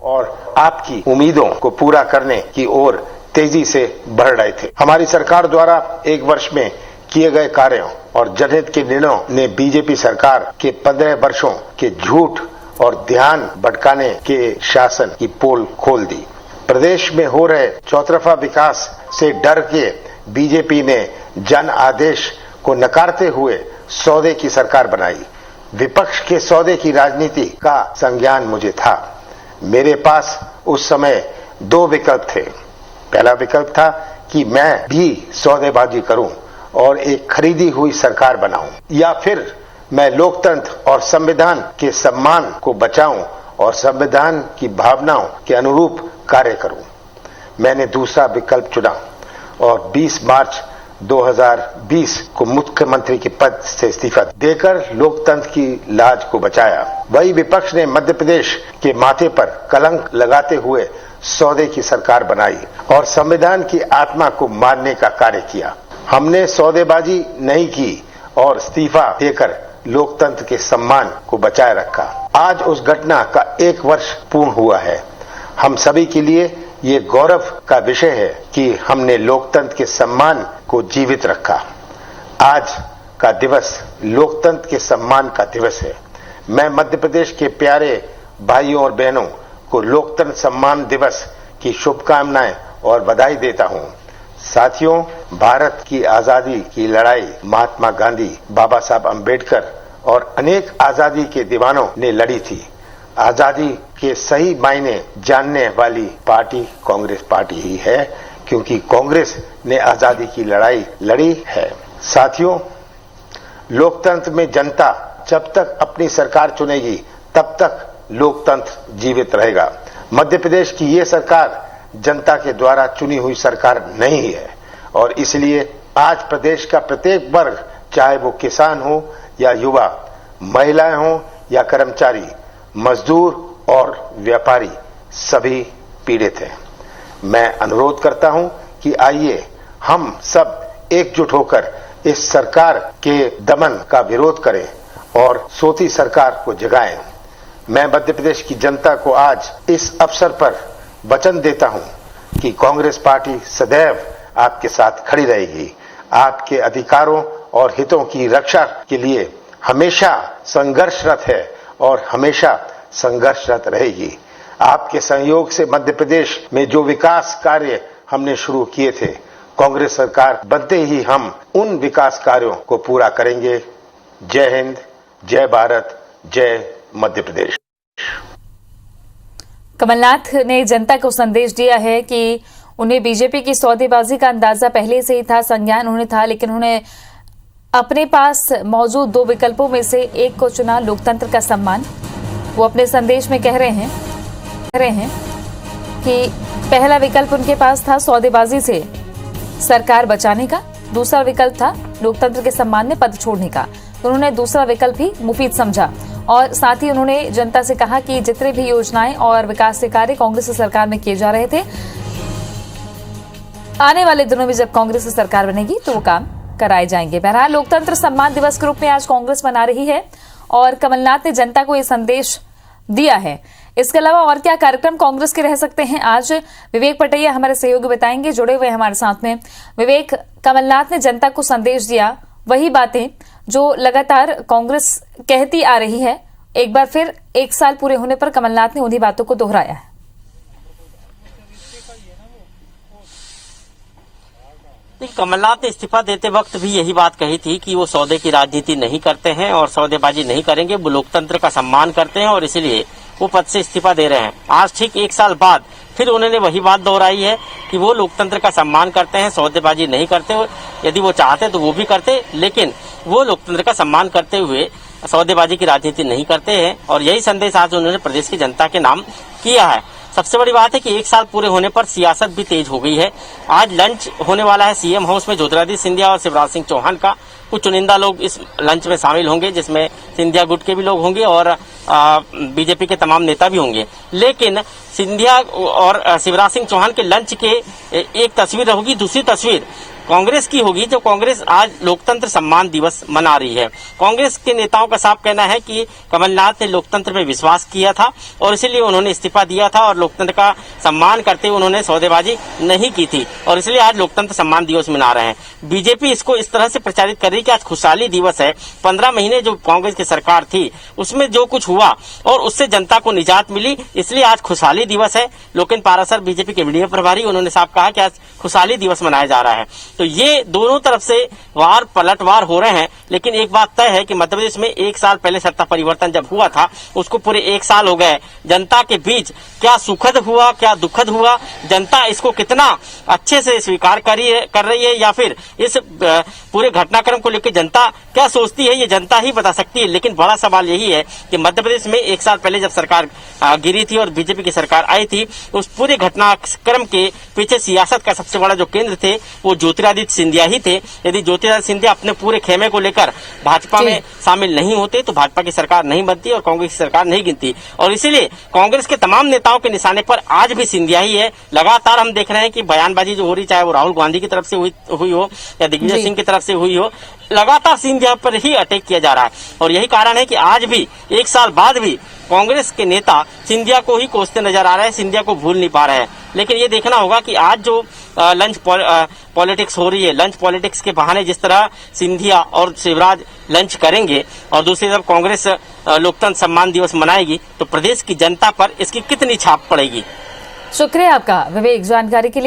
और आपकी उम्मीदों को पूरा करने की ओर तेजी से बढ़ रहे थे। हमारी सरकार द्वारा एक वर्ष में किए गए कार्यों और जनहित के निर्णयों ने बीजेपी सरकार के 15 वर्षों के झूठ और ध्यान भटकाने के शासन की पोल खोल दी। प्रदेश में हो रहे चौतरफा विकास से डर के बीजेपी ने जन आदेश को नकारते हुए सौदे की सरकार बनाई। विपक्ष के सौदे की राजनीति का संज्ञान मुझे था। मेरे पास उस समय 2 विकल्प थे। पहला विकल्प था कि मैं भी सौदेबाजी करूं और एक खरीदी हुई सरकार बनाऊं, या फिर मैं लोकतंत्र और संविधान के सम्मान को बचाऊं और संविधान की भावनाओं के अनुरूप कार्य करूं। मैंने दूसरा विकल्प चुना और 20 मार्च 2020 को मुख्यमंत्री के पद से इस्तीफा देकर लोकतंत्र की लाज को बचाया। वही विपक्ष ने मध्य प्रदेश के माथे पर कलंक लगाते हुए सौदे की सरकार बनाई और संविधान की आत्मा को मारने का कार्य किया। हमने सौदेबाजी नहीं की और इस्तीफा देकर लोकतंत्र के सम्मान को बचाए रखा। आज उस घटना का 1 वर्ष पूर्ण हुआ है। हम सभी के लिए ये गौरव का विषय है कि हमने लोकतंत्र के सम्मान को जीवित रखा। आज का दिवस लोकतंत्र के सम्मान का दिवस है। मैं मध्य प्रदेश के प्यारे भाइयों और बहनों को लोकतंत्र सम्मान दिवस की शुभकामनाएं और बधाई देता हूं। साथियों, भारत की आजादी की लड़ाई महात्मा गांधी, बाबा साहब अंबेडकर और अनेक आजादी के दीवानों ने लड़ी थी। आजादी के सही मायने जानने वाली पार्टी कांग्रेस पार्टी ही है, क्योंकि कांग्रेस ने आजादी की लड़ाई लड़ी है। साथियों, लोकतंत्र में जनता जब तक अपनी सरकार चुनेगी तब तक लोकतंत्र जीवित रहेगा। मध्य प्रदेश की ये सरकार जनता के द्वारा चुनी हुई सरकार नहीं है और इसलिए आज प्रदेश का प्रत्येक वर्ग, चाहे वो किसान हो या युवा, महिलाएं हो या कर्मचारी, मजदूर और व्यापारी, सभी पीड़ित हैं। मैं अनुरोध करता हूं कि आइए हम सब एकजुट होकर इस सरकार के दमन का विरोध करें और सोती सरकार को जगाएं। मैं मध्य प्रदेश की जनता को आज इस अवसर पर वचन देता हूं कि कांग्रेस पार्टी सदैव आपके साथ खड़ी रहेगी। आपके अधिकारों और हितों की रक्षा के लिए हमेशा संघर्षरत है और हमेशा संघर्षरत रहेगी। आपके सहयोग से मध्य प्रदेश में जो विकास कार्य हमने शुरू किए थे, कांग्रेस सरकार बनते ही हम उन विकास कार्यों को पूरा करेंगे। जय हिंद, जय भारत, जय मध्य प्रदेश। कमलनाथ ने जनता को संदेश दिया है कि उन्हें बीजेपी की सौदेबाजी का अंदाजा पहले से ही था, संज्ञान उन्हें था, लेकिन उन्हें अपने पास मौजूद 2 विकल्पों में से एक को चुना, लोकतंत्र का सम्मान। वो अपने संदेश में कह रहे हैं कि पहला विकल्प उनके पास था सौदेबाजी से सरकार बचाने का, दूसरा विकल्प था लोकतंत्र के सम्मान में पद छोड़ने का। उन्होंने दूसरा विकल्प ही मुफीद समझा और साथ ही उन्होंने जनता से कहा कि जितने भी योजनाएं और विकास के कार्य कांग्रेस सरकार में किए जा रहे थे, आने वाले दिनों में जब कांग्रेस सरकार बनेगी तो वो काम कराए जाएंगे। बहरहाल लोकतंत्र सम्मान दिवस के रूप में आज कांग्रेस मना रही है और कमलनाथ ने जनता को ये संदेश दिया है। इसके अलावा और क्या कार्यक्रम कांग्रेस के रह सकते हैं, आज विवेक पटैया हमारे सहयोगी बताएंगे, जुड़े हुए हमारे साथ में। विवेक, कमलनाथ ने जनता को संदेश दिया, वही बातें जो लगातार कांग्रेस कहती आ रही है, एक बार फिर 1 साल पूरे होने पर कमलनाथ ने उन्हीं बातों को दोहराया है। कमलनाथ ने इस्तीफा देते वक्त भी यही बात कही थी कि वो सौदे की राजनीति नहीं करते हैं और सौदेबाजी नहीं करेंगे, वो लोकतंत्र का सम्मान करते हैं और इसलिए वो पद से इस्तीफा दे रहे हैं। आज ठीक 1 साल बाद फिर उन्होंने वही बात दोहराई है कि वो लोकतंत्र का सम्मान करते हैं, सौदेबाजी नहीं करते। यदि वो चाहते तो वो भी करते, लेकिन वो लोकतंत्र का सम्मान करते हुए सौदेबाजी की राजनीति नहीं करते हैं और यही संदेश आज उन्होंने प्रदेश की जनता के नाम किया है। सबसे बड़ी बात है कि 1 साल पूरे होने पर सियासत भी तेज हो गई है। आज लंच होने वाला है सीएम हाउस में ज्योतिरादित्य सिंधिया और शिवराज सिंह चौहान का। कुछ चुनिंदा लोग इस लंच में शामिल होंगे, जिसमें सिंधिया गुट के भी लोग होंगे और बीजेपी के तमाम नेता भी होंगे। लेकिन सिंधिया और शिवराज सिंह चौहान के लंच के एक तस्वीर होगी, दूसरी तस्वीर कांग्रेस की होगी, जो कांग्रेस आज लोकतंत्र सम्मान दिवस मना रही है। कांग्रेस के नेताओं का साफ कहना है कि कमलनाथ ने लोकतंत्र में विश्वास किया था और इसीलिए उन्होंने इस्तीफा दिया था और लोकतंत्र का सम्मान करते हुए उन्होंने सौदेबाजी नहीं की थी और इसलिए आज लोकतंत्र सम्मान दिवस मना रहे हैं। बीजेपी इसको इस तरह से प्रचारित कर रही है कि आज खुशहाली दिवस है। 15 महीने जो कांग्रेस की सरकार थी उसमें जो कुछ हुआ और उससे जनता को निजात मिली, इसलिए आज खुशहाली दिवस है। लोकेन पारासर बीजेपी के मीडिया प्रभारी, उन्होंने साफ कहा कि आज खुशहाली दिवस मनाया जा रहा है। तो ये दोनों तरफ से वार पलटवार हो रहे हैं, लेकिन एक बात तय है कि मध्य प्रदेश में 1 साल पहले सत्ता परिवर्तन जब हुआ था उसको पूरे 1 साल हो गए। जनता के बीच क्या सुखद हुआ, क्या दुखद हुआ, जनता इसको कितना अच्छे से स्वीकार कर रही है या फिर इस पूरे घटनाक्रम को लेकर जनता क्या सोचती है, ये जनता ही बता सकती है। लेकिन बड़ा सवाल यही है कि मध्य प्रदेश में 1 साल पहले जब सरकार गिरी थी और बीजेपी की सरकार आई थी, उस पूरे घटनाक्रम के पीछे सियासत का सबसे बड़ा जो केंद्र थे वो ज्योतिरादित्य सिंधिया ही थे। यदि ज्योतिरादित्य सिंधिया अपने पूरे खेमे को लेकर भाजपा में शामिल नहीं होते तो भाजपा की सरकार नहीं बनती और कांग्रेस की सरकार नहीं गिनती। और इसीलिए कांग्रेस के तमाम नेताओं के निशाने पर आज भी सिंधिया ही है। लगातार हम देख रहे हैं कि बयानबाजी जो हो रही, चाहे वो राहुल गांधी की तरफ से हुई हो या दिग्विजय सिंह की तरफ से हुई हो, लगातार सिंधिया पर ही अटैक किया जा रहा है। और यही कारण है कि आज भी 1 साल बाद भी कांग्रेस के नेता सिंधिया को ही कोसते नजर आ रहे हैं, सिंधिया को भूल नहीं पा रहे हैं। लेकिन ये देखना होगा कि आज जो लंच पॉलिटिक्स हो रही है, लंच पॉलिटिक्स के बहाने जिस तरह सिंधिया और शिवराज लंच करेंगे और दूसरी तरफ कांग्रेस लोकतंत्र सम्मान दिवस मनाएगी, तो प्रदेश की जनता पर इसकी कितनी छाप पड़ेगी। शुक्रिया आपका विवेक जानकारी के लिए।